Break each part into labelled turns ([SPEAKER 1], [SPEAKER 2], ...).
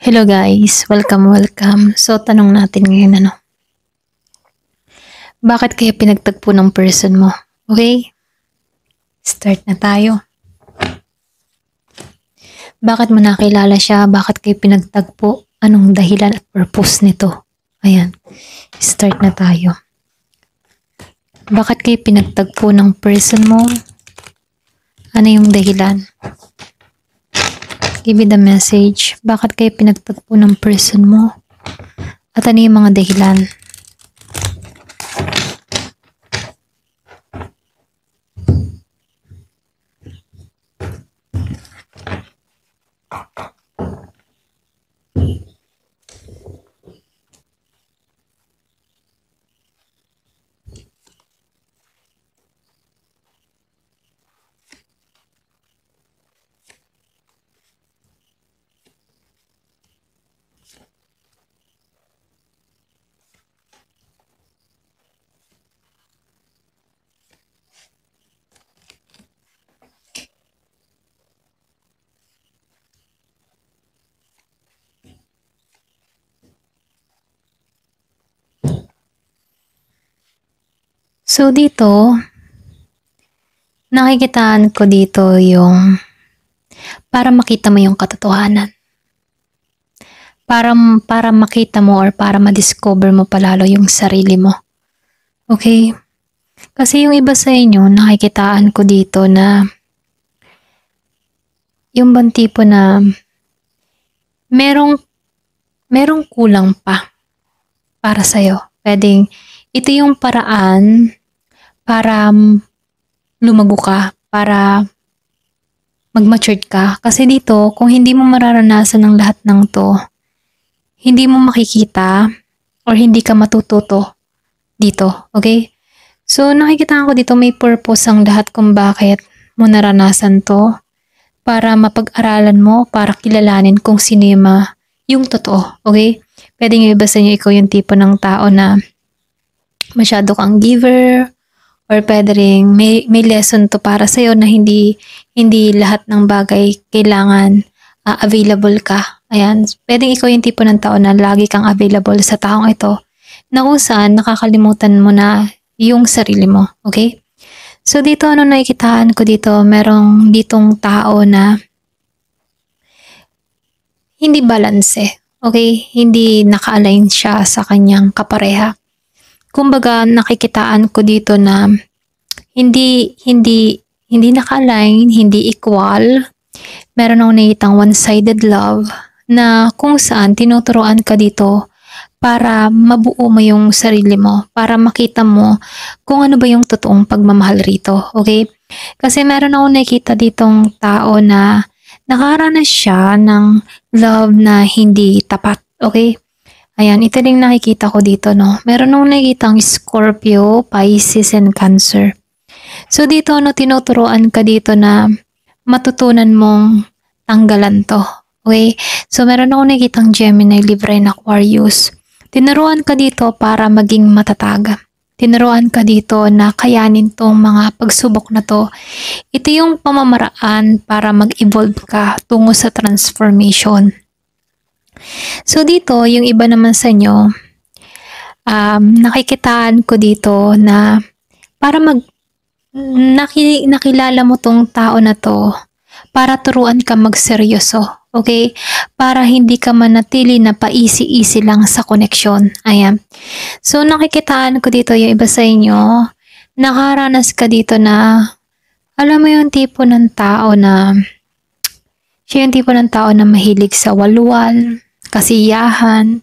[SPEAKER 1] Hello guys, welcome. So tanong natin ngayon bakit kaya pinagtagpo ng person mo? Okay? Start na tayo. Bakit mo nakilala siya? Bakit kayo pinagtagpo? Anong dahilan at purpose nito? Ayan. Start na tayo. Bakit kayo pinagtagpo ng person mo? Ano yung dahilan? Give me the message. Bakit kayo pinagtagpo ng person mo? At ano yung mga dahilan? So dito, nakikitaan ko dito yung para makita mo yung katotohanan. Para makita mo or para ma-discover mo palalo yung sarili mo. Okay? Kasi yung iba sa inyo, nakikitaan ko dito na yung bang tipo na merong kulang pa para sa'yo. Pwedeng ito yung paraan para lumago ka, para mag-mature ka. Kasi dito, kung hindi mo mararanasan ng lahat ng to, hindi mo makikita or hindi ka matututo dito. Okay? So, nakikita ko dito may purpose ang lahat kung bakit mo naranasan to para mapag-aralan mo, para kilalanin kung sino yung totoo. Okay? Pwede nga iba sa inyo, ikaw yung tipo ng tao na masyado kang giver, or pwede rin may lesson to para sa'yo na hindi lahat ng bagay kailangan available ka. Ayan, pwedeng ikaw yung tipo ng tao na lagi kang available sa taong ito na kung saan nakakalimutan mo na yung sarili mo. Okay? So dito nakikitaan ko dito, merong ditong tao na hindi balanse. Okay? Hindi naka-align siya sa kanyang kapareha. Kumbaga, nakikitaan ko dito na hindi naka-align, hindi equal. Meron akong nakitang one-sided love na kung saan tinuturuan ka dito para mabuo mo yung sarili mo, para makita mo kung ano ba yung totoong pagmamahal rito. Okay? Kasi meron akong nakita ditong tao na nakaranas siya ng love na hindi tapat. Okay? Ayan, ito rin nakikita ko dito, no? Meron akong nakikitang Scorpio, Pisces, and Cancer. So dito, tinuturuan ka dito na matutunan mong tanggalan to. Okay? So meron akong nakikitang Gemini, Libra, and Aquarius. Tinuruan ka dito para maging matatag. Tinuruan ka dito na kayanin tong mga pagsubok na to. Ito yung pamamaraan para mag-evolve ka tungo sa transformation. So dito, yung iba naman sa inyo, nakikitaan ko dito na para nakilala mo tong tao na to, para turuan ka magseryoso, okay? Para hindi ka manatili na paisi-isi lang sa koneksyon. Ayan. So nakikitaan ko dito yung iba sa inyo, nakaranas ka dito na, alam mo yung tipo ng tao na, siya yung tipo ng tao na mahilig sa walwal, kasiyahan,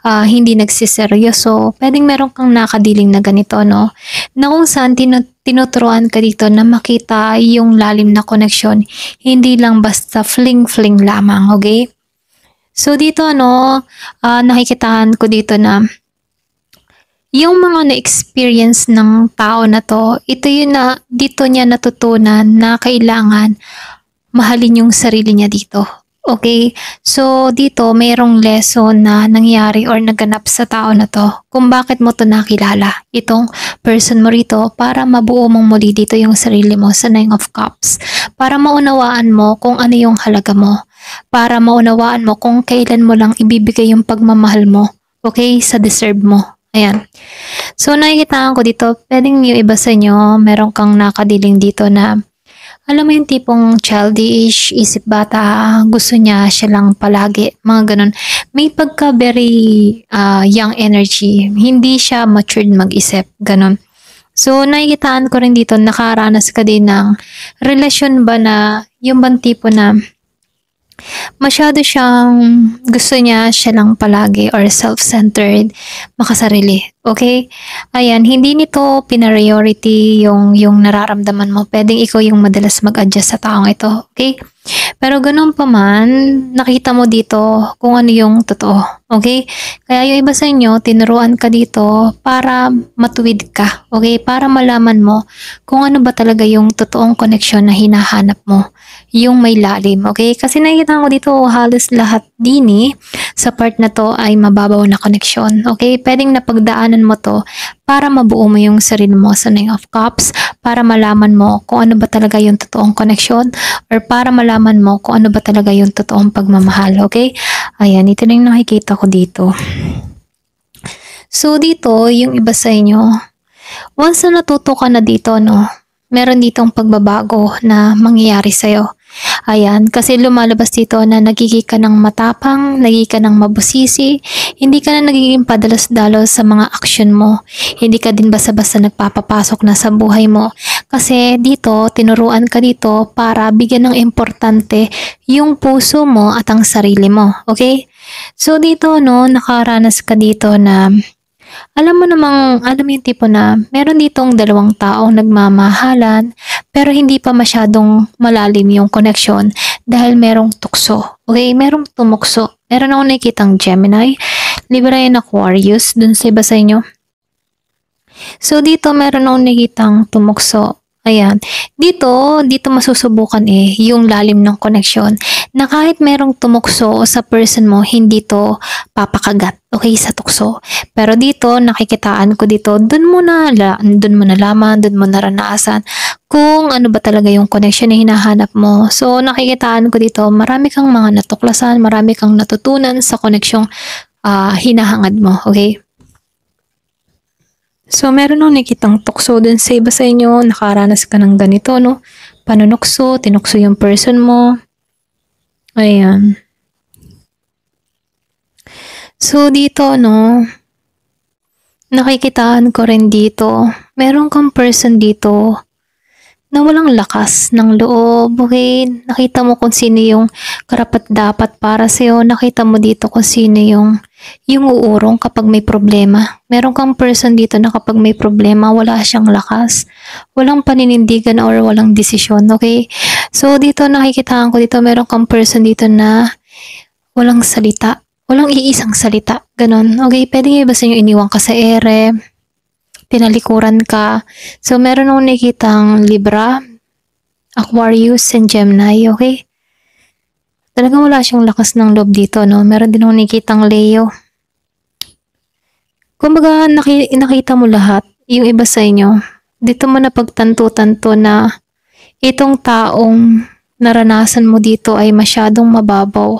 [SPEAKER 1] hindi nagsiseryoso. Pwedeng meron kang nakadiling na ganito, no? Na kung saan tinuturuan ka dito na makita yung lalim na koneksyon. Hindi lang basta fling-fling lamang, okay? So dito, nakikitaan ko dito na yung mga na-experience ng tao na to, ito yun na dito niya natutunan na kailangan mahalin yung sarili niya dito. Okay? So, dito, mayroong lesson na nangyari or naganap sa tao na to kung bakit mo to nakilala. Itong person mo rito para mabuo mong muli dito yung sarili mo sa Nine of Cups. Para maunawaan mo kung ano yung halaga mo. para maunawaan mo kung kailan mo lang ibibigay yung pagmamahal mo, okay, sa deserve mo. Ayan. So, nakikita ko dito, pwedeng yung iba sa inyo, meron kang nakadiling dito na, alam mo yung tipong childish, isip bata, gusto niya siya lang palagi, mga ganun. May pagka very young energy, hindi siya matured mag-isip, ganun. So, nakikitaan ko rin dito, nakaranas ka din ng relasyon ba na, yung bang tipo na, masyado siyang gusto niya siya lang palagi or self-centered, makasarili. Okay? Ayan, hindi nito priority yung nararamdaman mo. Pwedeng ikaw yung madalas mag-adjust sa taong ito. Okay? Pero ganun pa man, nakita mo dito kung ano yung totoo. Okay? Kaya yung iba sa inyo, tinuruan ka dito para matuwid ka. Okay? Para malaman mo kung ano ba talaga yung totoong koneksyon na hinahanap mo. Yung may lalim. Okay? Kasi nakikita ko dito halos lahat din sa part na to ay mababaw na koneksyon. Okay? Pwedeng napagdaanan mo to para mabuo mo yung sarili mo sa Nine of Cups, para malaman mo kung ano ba talaga yung totoong koneksyon, or para malaman mo kung ano ba talaga yung totoong pagmamahal. Okay? Ayan, ito na yung nakikita ko dito. So, dito, yung iba sa inyo, once na natuto ka na dito, no, meron ditong pagbabago na mangyayari sa'yo. Ayan, kasi lumalabas dito na nagiging ka ng matapang, nagiging ka ng mabusisi, hindi ka na nagiging padalos-dalos sa mga aksyon mo, hindi ka din basta-basta nagpapapasok na sa buhay mo. Kasi dito, tinuruan ka dito para bigyan ng importante yung puso mo at ang sarili mo, okay? So dito, no, nakaranas ka dito na alam mo yung tipo na meron ditong dalawang taong nagmamahalan pero hindi pa masyadong malalim yung connection dahil merong tukso. Okay, merong tumukso. Meron akong nakikitang Gemini, Libra and Aquarius dun sa iba sa inyo. So dito meron akong nakikitang tumukso. Ayan. Dito masusubukan yung lalim ng koneksyon na kahit merong tumukso sa person mo, hindi to papakagat, okay, sa tukso. Pero dito, nakikitaan ko dito, dun mo nalaman, dun mo naranasan kung ano ba talaga yung connection na hinahanap mo. So, nakikitaan ko dito, marami kang mga natuklasan, marami kang natutunan sa koneksyong hinahangad mo, okay? So, meron nung nakitang tukso dun sa iba sa inyo, nakaranas ka ng ganito, no? Panunukso, tinukso yung person mo. Ayan. So, dito, no? Nakikitaan ko rin dito. Meron kang person dito na walang lakas ng loob, okay? Nakita mo kung sino yung karapat-dapat para sa'yo. Nakita mo dito kung sino yung uurong kapag may problema. Meron kang person dito na kapag may problema, wala siyang lakas. Walang paninindigan or walang desisyon, okay? So, dito nakikitaan ko dito, meron kang person dito na walang salita. Walang iisang salita. Ganon. Okay, pwede nga iba sa inyo iniwan ka sa ere, tinalikuran ka. So, meron akong nakikitang Libra, Aquarius, and Gemini, okay? Talagang wala siyang lakas ng loob dito, no? Meron din akong nakikitang Leo. Kumbaga, nakita mo lahat, yung iba sa inyo. Dito mo na pagtanto-tanto na itong taong naranasan mo dito ay masyadong mababaw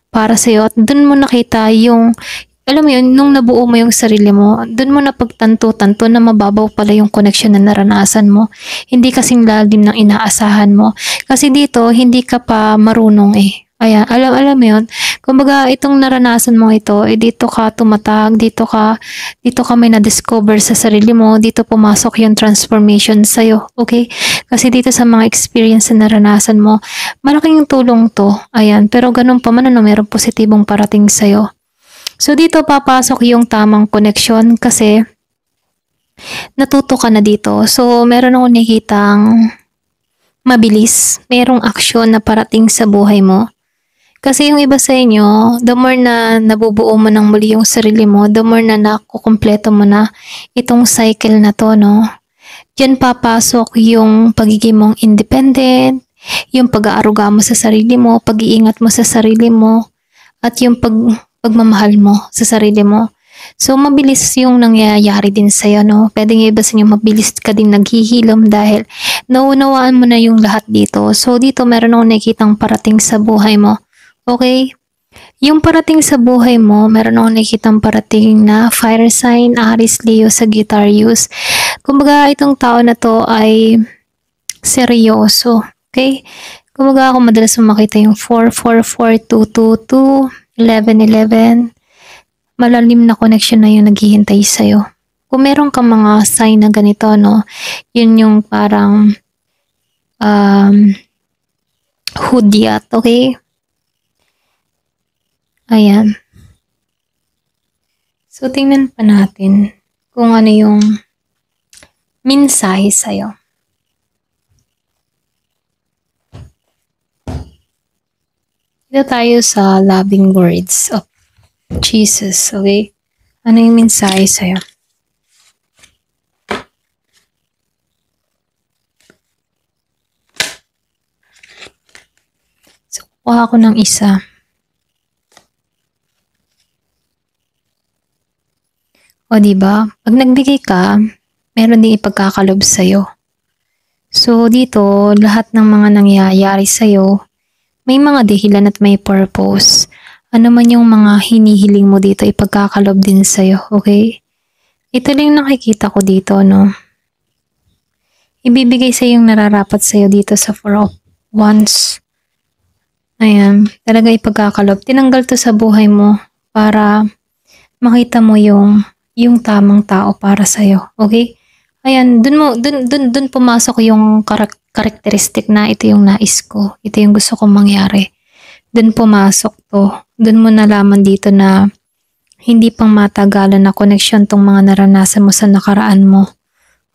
[SPEAKER 1] para sa'yo. At dun mo nakita yung, alam mo yun, nung nabuo mo yung sarili mo, dun mo na pagtanto-tanto na mababaw pala yung connection na naranasan mo. Hindi kasing lalim ng inaasahan mo. Kasi dito, hindi ka pa marunong Ayan, alam mo yun. Kumbaga, itong naranasan mo ito, dito ka tumatag, dito ka may na-discover sa sarili mo, dito pumasok yung transformation sa'yo, okay? Kasi dito sa mga experience na naranasan mo, malaking tulong to, ayan. Pero ganun pa man, mayroong positibong parating sa'yo. So, dito papasok yung tamang connection kasi natuto ka na dito. So, meron akong nakitang mabilis, merong aksyon na parating sa buhay mo. Kasi yung iba sa inyo, the more na nabubuo mo ng muli yung sarili mo, the more na nakukumpleto mo na itong cycle na to, no? Diyan papasok yung pagiging mong independent, yung pag-aaruga mo sa sarili mo, pag-iingat mo sa sarili mo, at yung pagmamahal mo sa sarili mo. So, mabilis yung nangyayari din sa'yo, no? Pwede nga iba sa inyo, mabilis ka din naghihilom dahil naunawaan mo na yung lahat dito. So, dito meron akong nakikitang parating sa buhay mo. Okay? Yung parating sa buhay mo, meron akong nakikitang parating na fire sign, Aries, Leo, Sagittarius. Kumbaga, itong tao na to ay seryoso. Okay? Kumbaga, ako madalas makita yung 444, 222, 1111. Malalim na connection na yung naghihintay sa'yo. Kung meron kang mga sign na ganito, no, yun yung parang hudyat, okay? Ayan. So, tingnan pa natin kung ano yung mensahe sa'yo. Dito tayo sa loving words of Jesus, okay? Ano yung mensahe sa'yo? So, kuha ako ng isa. O, diba? Pag nagbigay ka, meron din ipagkakalob sa'yo. So, dito, lahat ng mga nangyayari sa'yo, may mga dahilan at may purpose. Ano man yung mga hinihiling mo dito, ipagkakalob din sa'yo, okay? Ito lang nakikita ko dito, no? Ibibigay sa'yo yung nararapat sa'yo dito sa Four of Wands. Ayan, talaga ipagkakalob. Tinanggal to sa buhay mo para makita mo yung tamang tao para sa'yo, okay? Ayan, dun pumasok yung characteristic na ito yung nais ko. Ito yung gusto kong mangyari. Dun pumasok to. Dun mo nalaman dito na hindi pang matagalan na connection tong mga naranasan mo sa nakaraan mo.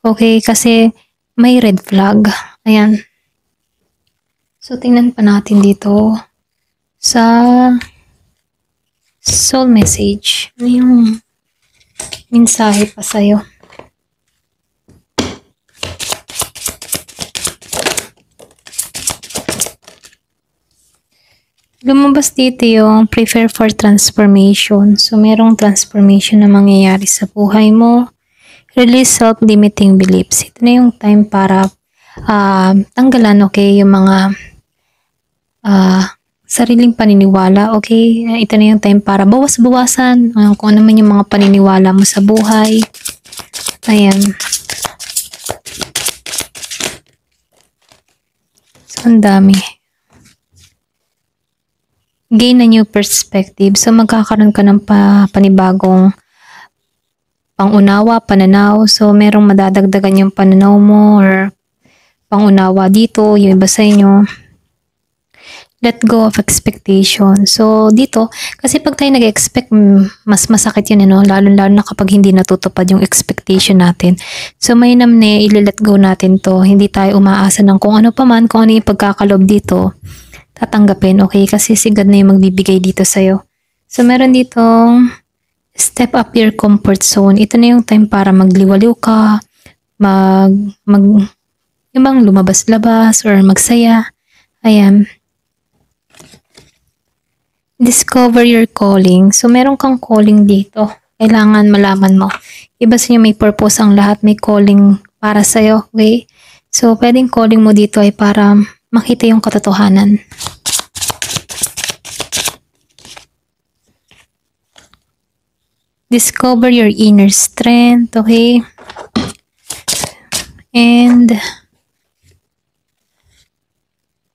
[SPEAKER 1] Okay, kasi may red flag. Ayan. So, tingnan pa natin dito sa soul message. Ano yung mensahe pa sa'yo? Lumabas dito yung prepare for transformation. So, merong transformation na mangyayari sa buhay mo. Release self-limiting beliefs. Ito na yung time para tanggalan, okay, yung mga sariling paniniwala, okay? Ito na yung time para bawas-bawasan kung ano man yung mga paniniwala mo sa buhay. Ayan. So, ang dami. Gain a new perspective. So, magkakaroon ka ng panibagong pangunawa, pananaw. So, merong madadagdagan yung pananaw mo or pangunawa dito, yung iba sa inyo. Let go of expectation. So, dito, kasi pag tayo nag-expect, mas masakit yun, lalo-lalo na kapag hindi natutupad yung expectation natin. So, mainam na i-let go natin to. Hindi tayo umaasa ng kung ano pa man, kung ano yung pagkakalob dito, tatanggapin, okay? Kasi si God na yung magbibigay dito sa'yo. So, meron ditong step up your comfort zone. Ito na yung time para magliwaliw ka, yung bang lumabas-labas or magsaya. Ayan. Discover your calling. So, meron kang calling dito. Kailangan malaman mo. Iba sa inyo may purpose ang lahat. May calling para sa'yo, okay? So, pwedeng calling mo dito ay para makita yung katotohanan. Discover your inner strength, okay? And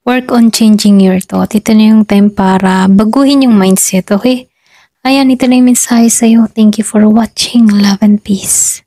[SPEAKER 1] work on changing your thought. Ito na yung time para baguhin yung mindset, okay? Ayan, ito na yung mensahe sa'yo. Thank you for watching. Love and peace.